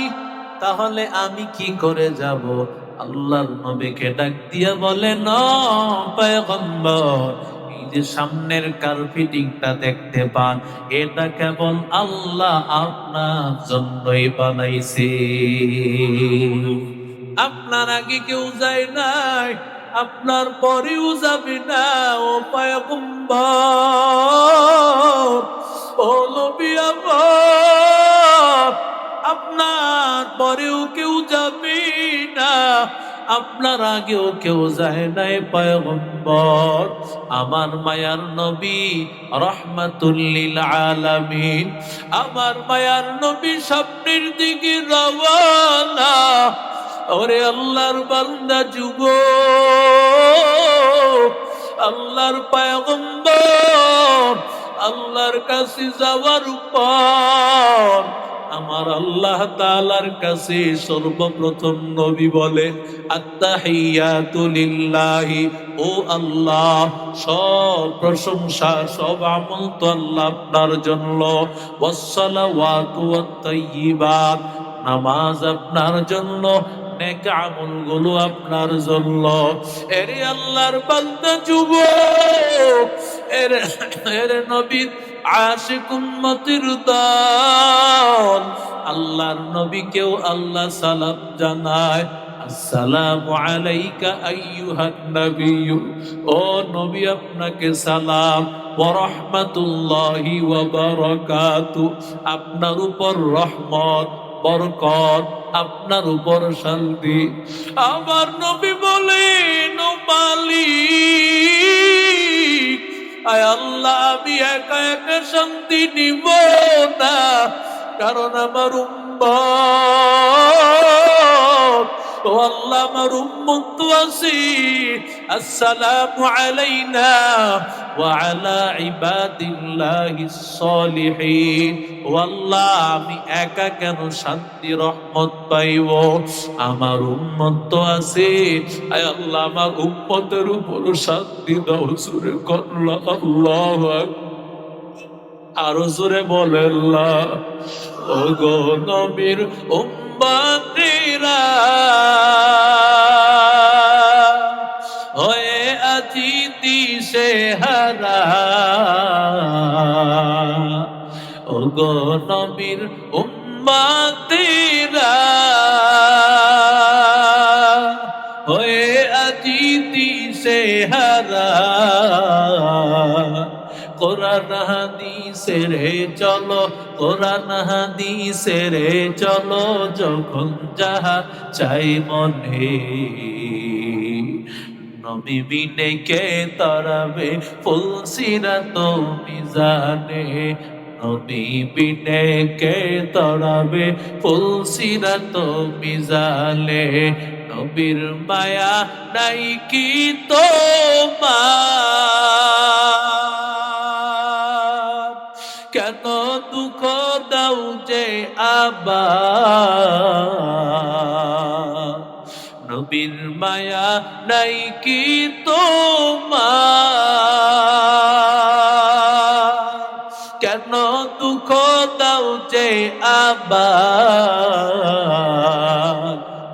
Speaker 1: তাহলে আমি কি করে যাব? আল্লাহর নবীকে ডাক দিয়া বলেন, ও পয়গম্বর, এই যে সামনের কার্পেটিংটা দেখতে পান, এটা কেবল আল্লাহ আপনার জন্যই বানাইছে, আপনার আগে কেউ যায় নাই, আপনার পরেও যাবে না। ও পয়গম্বর, ও নবী আমার, আপনার পরেও কেউ যাবে না, আপনার আগেও কেউ যায় নাই পয়গম্বর। আমার মায়ার নবী রহমাতুল লিল আলামিন, আমার মায়ার নবী সামনের দিকে রওয়ানা। ওরে আল্লাহর বান্দা যুবক, আল্লাহর পয়গম্বর আল্লাহর কাছে যাওয়ার পর আমার আল্লাহ তাআলার কাছে সর্বপ্রথম নবী বলে আত্তাহিয়াতু লিল্লাহি, ও আল্লাহ সব প্রশংসা সব আমল তো আল্লাহ আপনার জন্য, ওয়াসসালাওয়াতু ওয়াত-তাইয়্যিবাত, নামাজ আপনার জন্য, নেক আমলগুলো আপনার জন্য। এরে আল্লাহর বান্দা যুবক, এরে নবীর আশিক উম্মতির দল, আল্লাহর নবীকেও আল্লাহ সালাম জানায়, আসসালামু আলাইকা আইয়ুহান নবিয়্যু, ও নবী আপনাকে সালাম, ওয়া রাহমাতুল্লাহি ওয়া বারাকাতু, আপনার উপর রহমত বরকত, আপনার উপর শান্তি। আমার নবী বলেন, ও মালিক, আয় আল্লাহ আমি একা একা শান্তি নিব না, কারণ আমার উম্মত, ও আল্লাহ আমার উম্মত তো আছে। আসসালামু আলাইনা ওয়া আলা ইবাদিল্লাহিস সালিহিন, ও আল্লাহ আমি একা কেন শান্তি রহমত পাইব, আমার উম্মত তো আছে। আয় আল্লাহ আমার উম্মতের উপর শান্তি দাও। জোরে করলা আল্লাহু আকবার, আরো জোরে বলে আল্লাহ। ও গো নবীর উম্মতেরা হয়ে আছি দিশেহারা, ও গো নবীর উম্মতেরা হয়ে আছি দিশেহারা, কোরআন হাদিসে রে চলো, কোরআন হাদিসে রে চলো, যখন যাহা চাই মনে, নবী বিনে কে তরাবে ফুলসিরাত মিজানে, নবী বিনে কে তরাবে ফুলসিরাত মিজানে, নবীর মায়া নাই কি তোমার, কেন দুঃখ দাও যে আবার, নবীর মায়া নাই কি তোমার, কেন দুঃখ দাও যে আবার,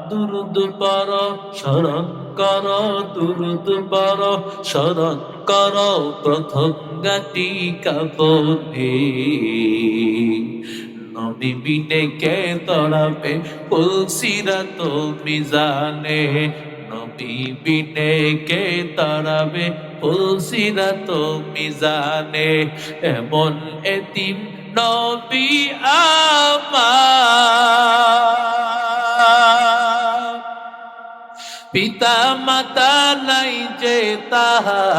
Speaker 1: দুরুদ পড়ো স্মরণ করো, দুরুদ পড়ো স্মরণ করো, প্রথম গাটি কাপড়ে, নবী বিনে কে তড়াবে ফুলসিরাত মিজানে, নবী বিনে কে তড়াবে ফুলসিরাত মিজানে, এমন এতিম নবী আমার, পিতা মাতা নাই যে তাহার,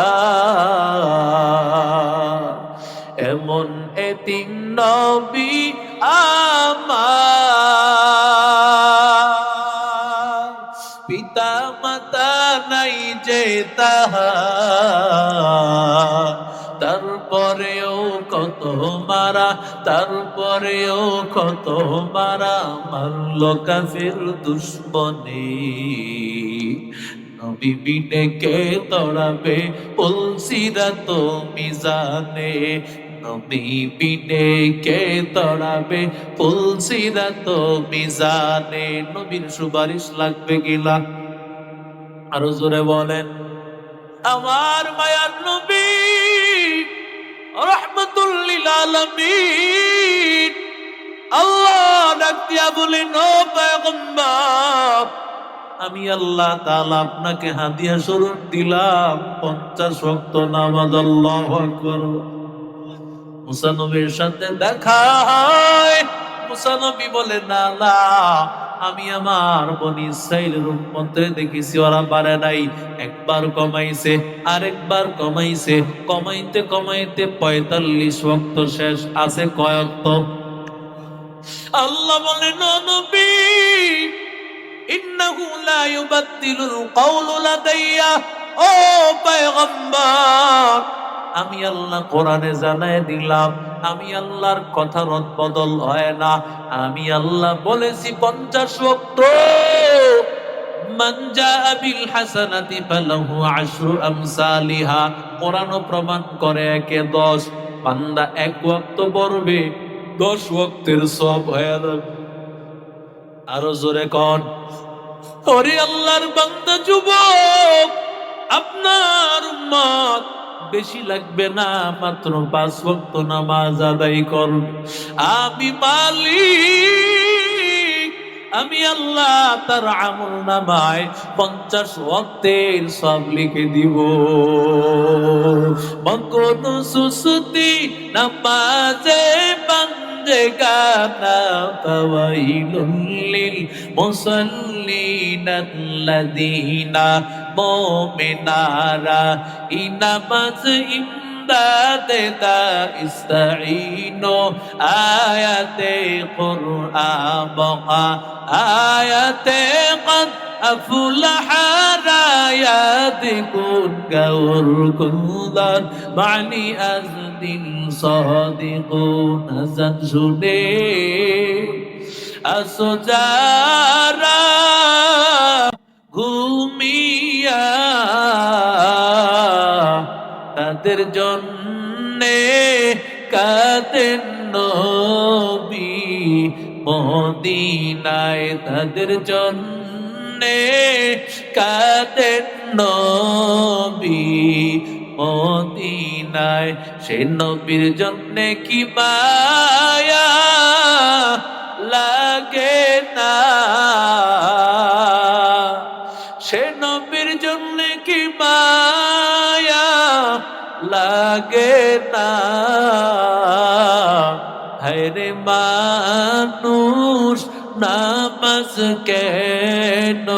Speaker 1: এমন এতিম নবী আমার, পিতা মাতা নাই যে তাহার, তারপরেও কত মারা, তারপরেও কত মারা, মারল কাফির দুশ্মনে, নবী বিনে কে তড়াবে ফুলসিরাত মিজানে, নবী বিনে কে তড়াবে ফুলসিরাত মিজানে। নবীর সুপারিশ লাগবে কিনা আরো জোরে বলেন। আমার মায়ার নবী রাহমাতুল লিল আলামিন, আল্লাহ ডাক দিয়া বলেন, ও পয়গম্বর, আমি আল্লাহ তাআলা আপনাকে হাদিয়া স্বরূপ দিলাম 50 ওয়াক্ত নামাজ। আল্লাহু আকবার। মুসা নবীর সাথে দেখা হয়, মুসা নবী বলে, না না, আমি আমার বনি ইসরাইলের উম্মতদের দেখেছি ওরা পারে নাই, একবার কমাইছে আরেকবার কমাইছে, কমাইতে কমাইতে 45 ওয়াক্ত শেষ আছে কয় ওয়াক্ত? আল্লাহ বলেন, ও নবী, ইন্নাহু লা ইউবাদদিলুল কাওলু লাদাইয়া, ও পয়গম্বর, আমি আল্লাহ কোরআনে জানায় দিলাম আমি আল্লাহর কথা রদ বদল হয় না। আমি আল্লাহ বলেছি 50 ওয়াক্ত, মান জাআ বিল হাসানাতি ফালাহু আশরু আমসালিহা। কোরআন প্রমাণ করে 1 এ 10। বান্দা 1 ওয়াক্ত পড়বে 10 ওয়াক্তের সওয়াব হয়ে যাবে। আরো জোরে কোন, ওরে আল্লাহর বান্দা যুবক, আপনার উম্মত বেশি লাগবে না, মাত্র 5 ওয়াক্ত নামাজ আদায় করবে। আমি মালিক, আমি আল্লাহ তার আমল নামায় 50 ওয়াক্তের সব লিখে দিব। কোন সুসুতি নামাজে বান্দেগানা ফাওয়াইলুল লিল মুসাল্লিনাল্লাযীনা মুমিনারা ইনামাজ ইমদাদে দা ইস্তাঈনু আয়াতে কুরআন বকা আয়াতে কদ আফলাহা রায়াতিকুন গাওর কুনদার মানি আজদিন সাদিকুন। আযান শুনে আসো যারা ঘুমিয়া, তাদের জন্যে কাঁদেন নবী মদিনায়, তাদের জন্যে কাঁদেন নবী মদিনায়। সে নবীর জন্যে কি মায়া লাগে না, সে নবীর জন্যে কি মায়া লাগে না। হায়রে মানুষ নামাজ কেন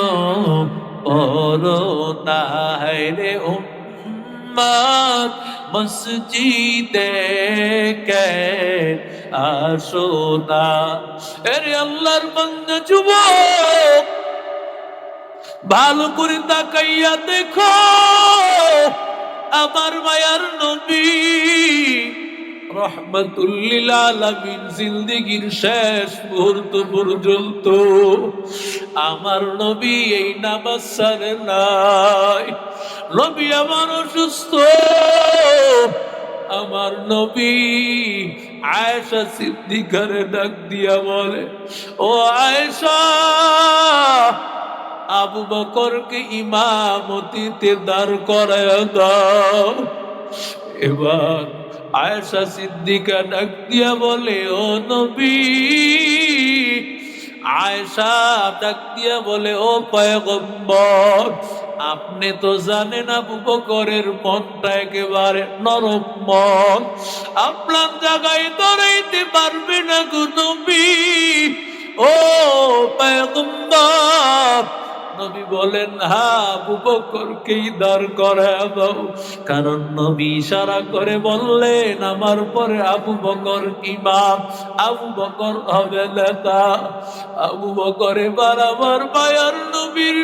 Speaker 1: পড়ো না, হায়রে উম্মত মসজিদে কেন আসো না। আরে আল্লাহর বান্দা যুবক, ভালো করে তাকাইয়া দেখো, আমার মায়ার নবী রহমাতুল লিল আলামিন জিন্দেগীর শেষ মুহূর্ত পর্যন্ত আমার নবী এই নামাজ ছাড়ে নাই। নবী আমার অসুস্থ, আমার নবী আয়েশা সিদ্দিকারে ডাক দিয়া বলে, ও আয়েশা, আবু বকরকে ইমামতিতে দাঁড় করায়া দাও। এবার আয়েশা সিদ্দিকা ডাক দিয়া বলে, ও নবী। আয়েশা ডাক দিয়া বলে, ও পয়গম্বর, আপনি তো জানেন আবু বকরের মনটা একেবারে নরম মন, আপনার জায়গায় দাঁড়াইতে পারবে না গো নবী। ও পয়গম্বর, নবী বলেন, হ্যাঁ, আবু বকরকেই দাঁড় করায় দাও। কারণ নবী ইশারা করে বললেন, আমার পরে আবু বকর ইমাম, আবু বকর হবে নেতা। আবু বকর এবার আমার মায়ার নবীর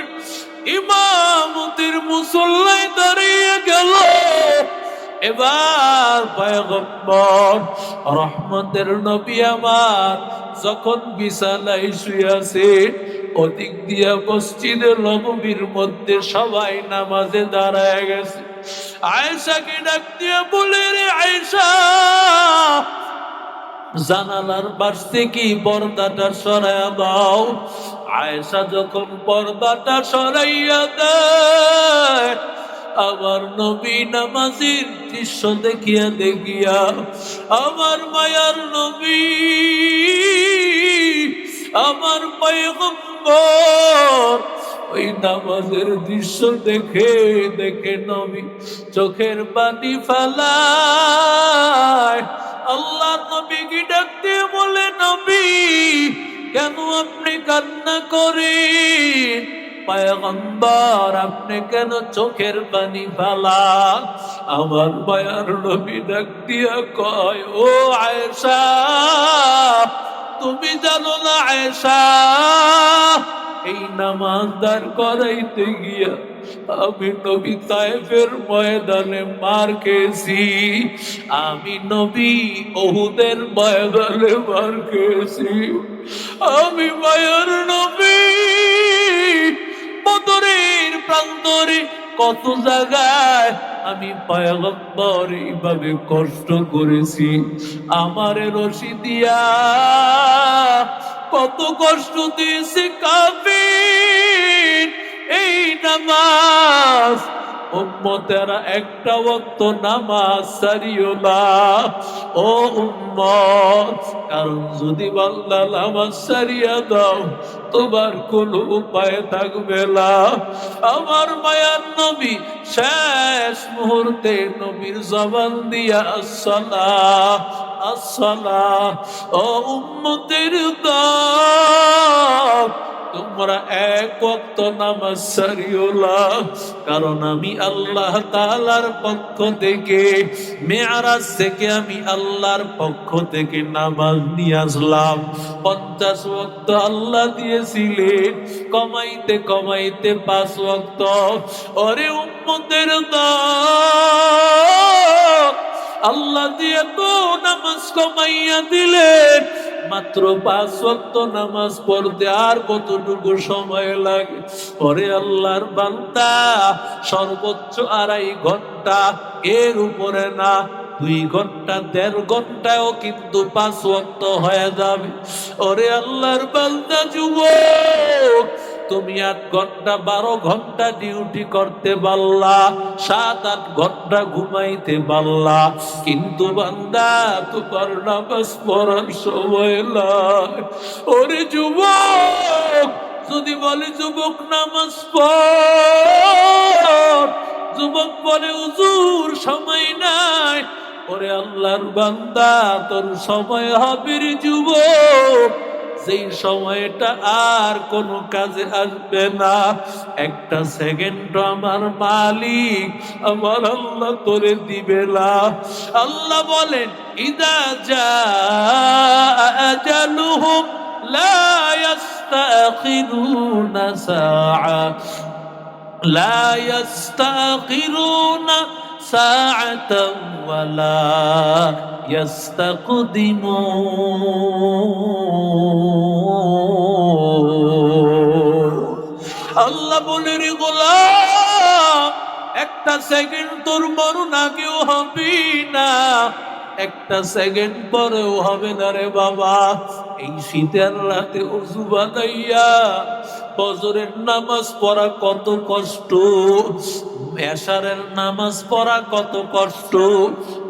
Speaker 1: ইমামতির মুসল্লায় দাঁড়িয়ে গেল। এবার পয়গম্বর রহমতের নবী আমার যখন বিছানায় শুয়েছে, ওদিক দিয়া মসজিদের নববীর মধ্যে সবাই নামাজে দাঁড়ায় গেছে। আয়েশাকে ডাক দিয়া বলে, রে আয়েশা, জানালার পাশ থেকে পর্দাটা সরাইয়া দাও। আয়েশা যখন পর্দাটা সরাইয়া দেয়, আমার নবী নামাজের দৃশ্য দেখিয়া দেখিয়া আমার মায়ার নবী, আমার পয়গম্বর ওই নামাজের দৃশ্য দেখে দেখে নবী চোখের পানি ফেলায়। আল্লাহ নবীকে ডাক দিয়ে বলে, নবী, কেন আপনি কান্না করেন? পয়গম্বর, আপনি কেন চোখের পানি ফেলান? আমার মায়ার নবী ডাক দিয়া কয়, ও আয়েশা, তুমি জানো না আয়েশা, এই নামাজ দাঁড় করাইতে গিয়া আমি নবী তায়েফের ময়দানে মার খেয়েছি, আমি নবী ওহুদের ময়দানে মার খেয়েছি, আমি মায়ার নবী বদরের প্রান্তরে কত জায়গায় আমি পয়গম্বর এইভাবে কষ্ট করেছি, আমারে রশি দিয়া কত কষ্ট দিয়েছে কাফির। এই নামাজ উম্মতেরা একটা ওয়াক্ত নামাজ ছাড়িও না ও উম্মত, কারণ যদি বান্দা নামাজ ছাড়িয়া দাও তোমার কোনো উপায় থাকবে না। আমার মায়ার নবী শেষ মুহূর্তে নবীর জবান দিয়া আসসালাহ আসসালাহ, ও উম্মতের দল তোমরা এক ওয়াক্ত নামাজ ছাড়িও না, কারণ আমি আল্লাহ তাআলার পক্ষ থেকে মেরাজ থেকে আমি আল্লাহর পক্ষ থেকে নামাজ নিয়ে আসলাম। 50 ওয়াক্ত আল্লাহ দিয়েছিলেন, কমাইতে কমাইতে 5 ওয়াক্ত। ওরে উম্মতের দল, আল্লাহ দিয়ে তো নামাজ কমাইয়া দিলেন, মাত্র 5 ওয়াক্ত নামাজ পড়তে আর কতটুকু সময় লাগে? পরে আল্লাহর বান্দা সর্বোচ্চ 2.5 ঘন্টা, এর উপরে না, 2 ঘন্টা 1.5 ঘন্টায়ও কিন্তু 5 ওয়াক্ত হয়ে যাবে। ওরে আল্লাহর বান্দা যুবক, তুমি 8 ঘন্টা 12 ঘন্টা ডিউটি করতে পারলা, 7-8 ঘন্টা ঘুমাইতে পারলা, কিন্তু বান্দা তোমার নামাজ পড়ার সময় নাই। ওরে যুবক, যদি বলে যুবক নামাজ পড়, যুবক বলে হুজুর সময় নাই। ওরে আল্লাহর বান্দা, তোর সময় হবে রে যুবক, যেই সময়টা আর কোনো কাজে আসবে না। একটা সেকেন্ড আমার মালিক আমার আল্লাহ তোরে দিবে না। আল্লাহ বলেন ইদা জাআ আজালুহুম লা ইস্তাখিরুনা সাআ লা ইস্তাখিরুনা সাআতাও ওয়ালা ইস্তাকদিমুন। আল্লাহ বলে রে গোলাম, একটা সেকেন্ড তোর মরণ আগেও হবে না, একটা সেকেন্ড পরেও হবে না রে বাবা। এই শীতের রাতে ওযু বানাইয়া ফজরের নামাজ পড়া কত কষ্ট, এশারের নামাজ পড়া কত কষ্ট।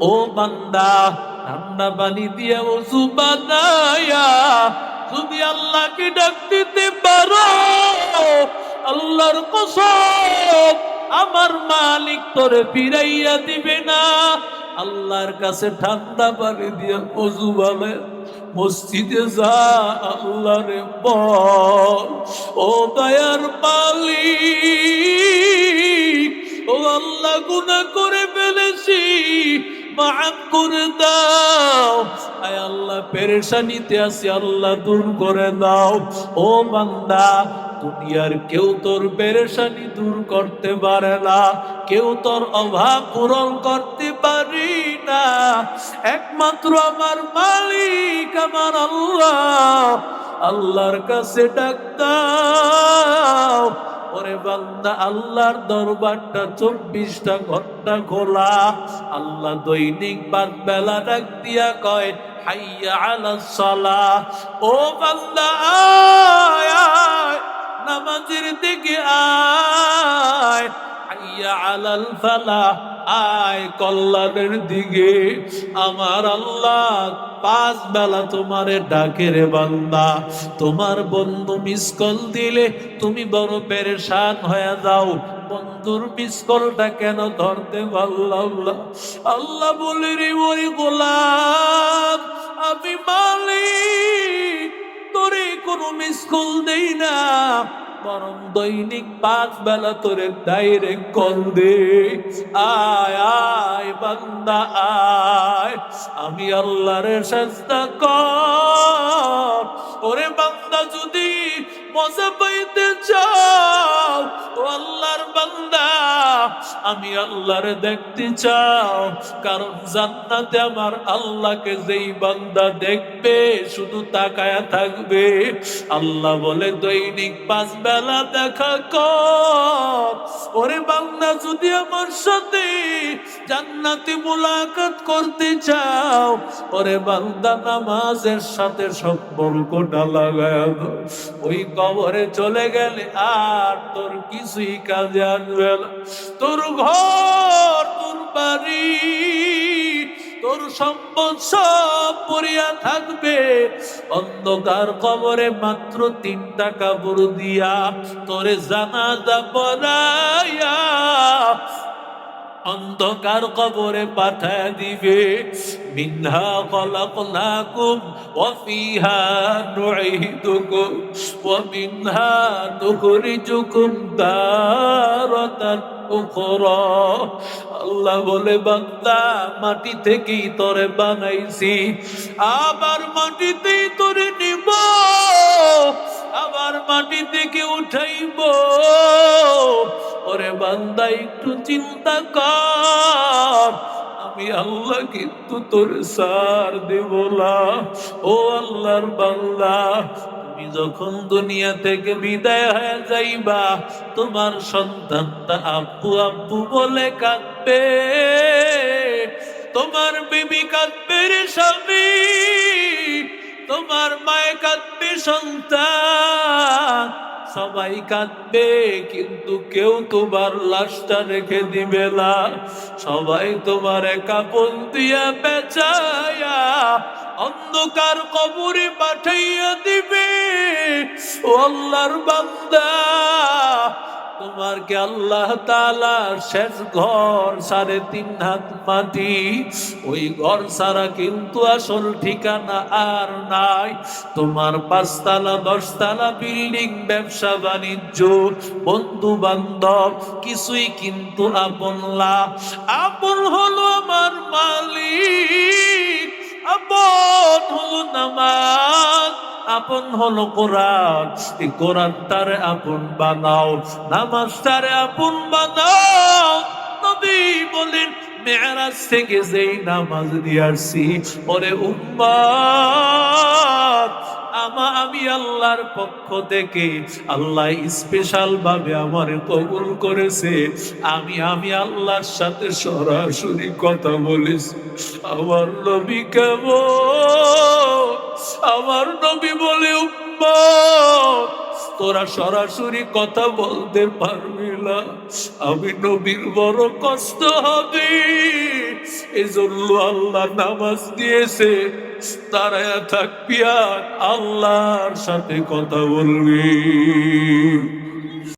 Speaker 1: ও বান্দা, ঠান্ডা পানি দিয়ে ওযু বানাইয়া যদি আল্লাহকে ডাক দিতে পারো, আল্লাহর কসম আমার মালিক তোরে ফিরাইয়া দিবে না। আল্লাহর কাছে ঠান্ডা পানি দিয়ে ওযু বানায় মসজিদে যা, আল্লাহরে বল ও দয়ার মালিক, ও আল্লাহ গুনাহ করে ফেলেছি, মাফ করে দাও। আয় আল্লাহ পেরেশানিতে আছি, আল্লাহ দূর করে দাও। ও বান্দা, দুনিয়ার কেউ তোর পেরেশানি দূর করতে পারে না, কেউ তোর অভাব পূরণ করতে পারি না, একমাত্র আমার মালিক আমার আল্লাহ। আল্লাহর কাছে ডাক দাও। ওরে বান্দা, আল্লাহর দরবারটা 24টা ঘন্টা খোলা। আল্লাহ দৈনিক 5 বেলা ডাক দিয়া কয় হাইয়া আলাস সালাহ। ও বান্দা আয় আয়, নামাজের দিকে আয়, হাইয়া আলাল ফালাহ, আয় কল্যাণের দিকে। আমার আল্লাহ 5 বেলা তোমারে ডাকে রে বান্দা। তোমার বন্ধু মিস কল দিলে তুমি বড় পেরেশান হয়ে যাও, বন্ধুর মিস কলটা কেন ধরতে পারলাম না? আল্লাহ বলে রে ওই গোলাম, আমি মালিক তোরে কোনো মিস কল দেই না, বরং দৈনিক 5 বেলা তোরে ডাইরেক্ট কল দে, আয় আয় বান্দা আয়, আমি আল্লাহর সাজদা কর। ওরে বান্দা যদি মজা পাইতে চাও, ও আল্লাহর বান্দা আমি আল্লাহরে দেখতে চাও, কারণ জান্নাতে আমার আল্লাহকে যেই বান্দা দেখবে শুধু তাকায়া থাকবে। আল্লাহ বলে দৈনিক 5 বেলা দেখা কর। ওরে বান্দা যদি আমার সাথে জান্নাতে মুলাকাত করতে চাও, ওরে বান্দা নামাজের সাথে সম্পর্কটা লাগায়া দাও। ওই কবরে চলে গেলে আর তোর কিছুই কাজে আসবে না। তোর ঘর, তোর বাড়ি, তোর সম্পদ সব পড়িয়া থাকবে। অন্ধকার কবরে মাত্র 3টা কাপড় দিয়া তোরে জানাজা পড়াইয়া অন্ধকার কবরে পাঠায় দিবে। মিনহা খলাকনাকুম ওয়া ফিহা নুঈদুকুম ওয়া মিনহা নুখরিজুকুম তারাতান উখরা। আল্লাহ বলে বান্দা মাটি থেকেই তোরে বানাইছি, আবার মাটিতেই তোরে নিব, আবার মাটি থেকে উঠাইব। ওরে বান্দা একটু চিন্তা কর, আমি আল্লাহ কিন্তু তোর সার দেব না। ও আল্লাহর বান্দা, তুমি যখন দুনিয়া থেকে বিদায় হয়ে যাইবা, তোমার সন্তানটা আব্বু আব্বু বলে কাঁদবে, তোমার বিবি কাঁদবে রে স্বামী, তোমার মায়ে কাঁদবে সন্তান, সবাই কাঁদবে, কিন্তু কেউ তোমার লাশটা রেখে দিবে না। সবাই তোমার কাপড় দিয়া পেঁচাইয়া অন্ধকার কবরে পাঠাইয়া দিবে। ও আল্লাহর বান্দা, তোমার কে আল্লাহ তাআলা শেষ ঘর 3.5 হাত মাটি, ওই ঘর ছাড়া কিন্তু আসল ঠিকানা আর নাই। তোমার 5 তলা 10 তলা বিল্ডিং, ব্যবসা বাণিজ্য, বন্ধু বান্ধব কিছুই কিন্তু আপন না। আপন হলো আমার মালিক, আপন হলো নামাজ, আপন হলো কোরআন। এই কোরআনটারে আপন বানাও, নামাজটারে আপন বানাও। নবী বলেন মেরাজ থেকে যেই নামাজ দিয়ে আসছি, ওরে উম্মত আমি আল্লাহর পক্ষ থেকে আল্লাহ স্পেশাল ভাবে আমারে কবুল করেছে। আমি আল্লাহর সাথে সরাসরি কথা বলেছি। আমার নবী কেমন? আমার নবী বলে উম্মত তোরা সরাসরি কথা বলতে পারবি না, আমি নবীর বড় কষ্ট হবে। এজন্য আল্লাহ নামাজ দিয়েছে, দাঁড়ায়া থাকবি আর আল্লাহর সাথে কথা বলবি।